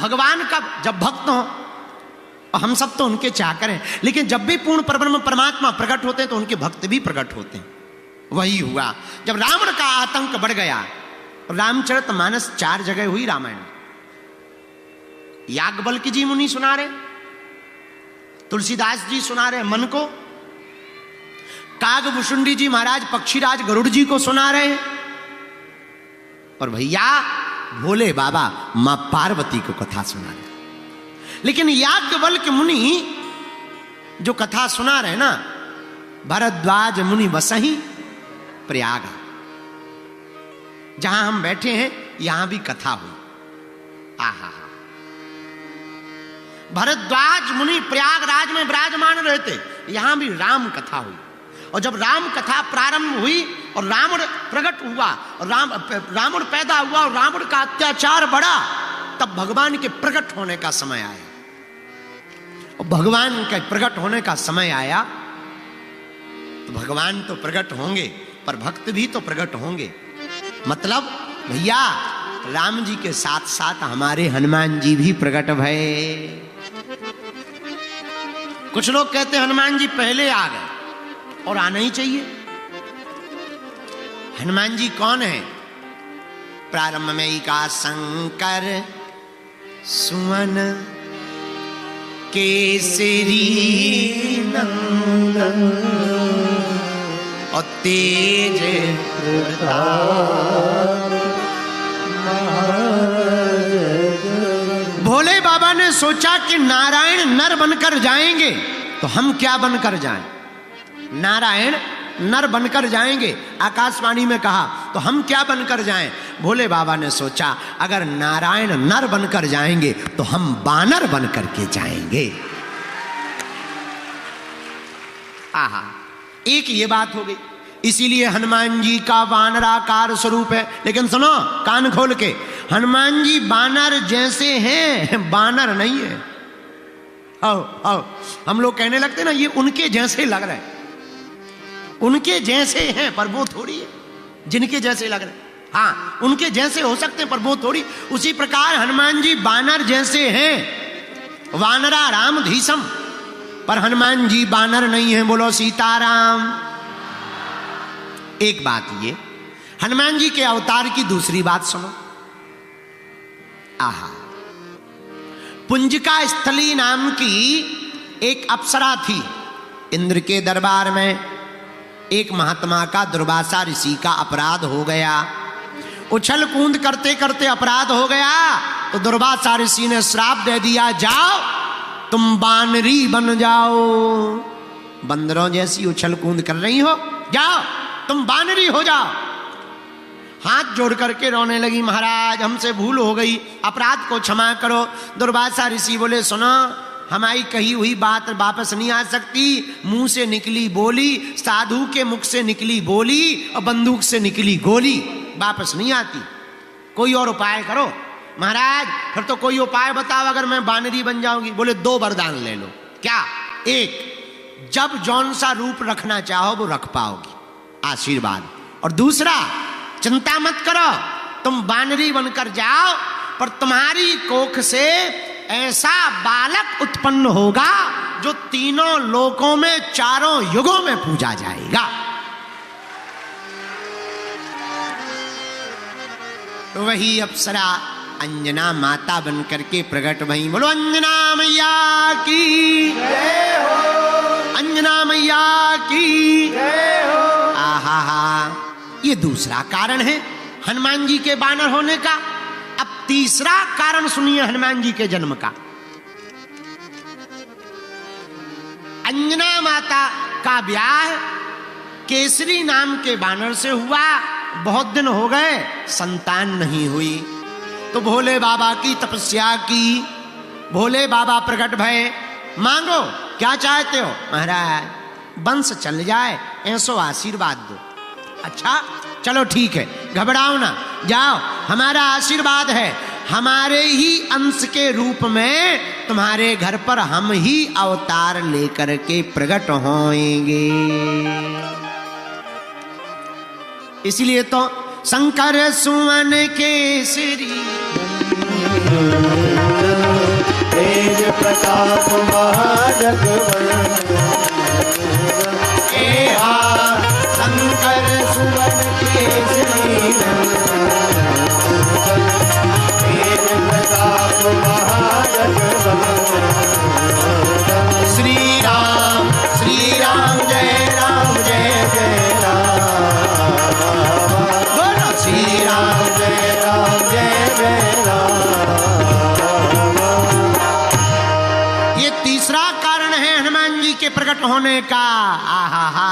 भगवान कब? जब भक्त हो। और हम सब तो उनके चाकर हैं, लेकिन जब भी पूर्ण परब्रह्म परमात्मा प्रकट होते हैं तो उनके भक्त भी प्रकट होते हैं। वही हुआ जब रावण का आतंक बढ़ गया। रामचरितमानस 4 जगह हुई रामायण। याज्ञवल्क्य जी मुनि सुना रहे, तुलसीदास जी सुना रहे मन को, कागभूषुंडी जी महाराज पक्षीराज गरुड़ जी को सुना रहे, और भैया भोले बाबा मां पार्वती को कथा सुना रहे। लेकिन याज्ञवल्क्य मुनि जो कथा सुना रहे ना, भरद्वाज मुनि बसहि प्रयाग, जहां हम बैठे हैं यहां भी कथा हुई। आहा, भरद्वाज मुनि प्रयागराज में विराजमान रहते, यहां भी राम कथा हुई। और जब राम कथा प्रारंभ हुई और रावण प्रकट हुआ और रावण पैदा हुआ और रावण का अत्याचार बढ़ा, तब भगवान के प्रकट होने का समय आया। और भगवान के प्रकट होने का समय आया तो भगवान तो प्रकट होंगे पर भक्त भी तो प्रकट होंगे। मतलब भैया राम जी के साथ साथ हमारे हनुमान जी भी प्रकट भये। कुछ लोग कहते हैं हनुमान जी पहले आ गए, और आना ही चाहिए। हनुमान जी कौन है? प्रारंभ में ही का शंकर सुवन केसरी नंदन और तेज प्रताप। भोले बाबा ने सोचा कि नारायण नर बनकर जाएंगे तो हम क्या बनकर जाएं? नारायण नर बनकर जाएंगे, आकाशवाणी में कहा, तो हम क्या बनकर जाएं? भोले बाबा ने सोचा अगर नारायण नर बनकर जाएंगे तो हम बानर बनकर के जाएंगे। आहा, एक ये बात हो गई। इसीलिए हनुमान जी का वानराकार स्वरूप है। लेकिन सुनो कान खोल के, हनुमान जी बानर जैसे हैं, बानर नहीं है। आओ आओ, हम लोग कहने लगते ना ये उनके जैसे लग रहे हैं, उनके जैसे हैं पर वो थोड़ी है जिनके जैसे लग रहे हैं। हाँ, उनके जैसे हो सकते हैं पर वो थोड़ी। उसी प्रकार हनुमान जी बानर जैसे हैं, वानरा राम धीसम, पर हनुमान जी बानर नहीं है। बोलो सीताराम। एक बात ये, हनुमान जी के अवतार की दूसरी बात सुनो। आहा, पुंजिका स्थली नाम की एक अप्सरा थी। इंद्र के दरबार में एक महात्मा का दुर्वासा ऋषि का अपराध हो गया। उछल कूद करते करते अपराध हो गया तो दुर्वासा ऋषि ने श्राप दे दिया, जाओ तुम बानरी बन जाओ। बंदरों जैसी उछल कूद कर रही हो, जाओ तुम बानरी हो जाओ। हाथ जोड़ करके रोने लगी, महाराज हमसे भूल हो गई, अपराध को क्षमा करो। दुर्वासा ऋषि बोले, सुनो हमारी कही हुई बात वापस नहीं आ सकती। मुंह से निकली बोली, साधु के मुख से निकली बोली और बंदूक से निकली गोली वापस नहीं आती। कोई और उपाय करो। महाराज फिर तो कोई उपाय बताओ अगर मैं बानरी बन जाऊंगी। बोले 2 वरदान ले लो। क्या? एक, जब जौन सा रूप रखना चाहो वो रख पाओगी, आशीर्वाद। और दूसरा, चिंता मत करो, तुम बानरी बनकर जाओ पर तुम्हारी कोख से ऐसा बालक उत्पन्न होगा जो तीनों लोकों में, चारों युगों में पूजा जाएगा। वही अप्सरा अंजना माता बनकर के प्रकट भई। बोलो अंजना मैया की जय हो, अंजना मैया की जय हो। आहा हा, ये दूसरा कारण है हनुमान जी के बानर होने का। अब तीसरा कारण सुनिए हनुमान जी के जन्म का। अंजना माता का ब्याह केसरी नाम के बानर से हुआ। बहुत दिन हो गए, संतान नहीं हुई, तो भोले बाबा की तपस्या की। भोले बाबा प्रकट भये, मांगो क्या चाहते हो? महाराज वंश चल जाए ऐसो आशीर्वाद दो। अच्छा चलो ठीक है, घबराओ ना, जाओ हमारा आशीर्वाद है, हमारे ही अंश के रूप में तुम्हारे घर पर हम ही अवतार लेकर के प्रकट होंगे। इसलिए तो शंकर सुवन केसरी शंकर सुवन केसरी श्री राम जय राम जय जय राम बोलो श्री राम जय राम। ये तीसरा कारण है हनुमान जी के प्रकट होने का। आहा हा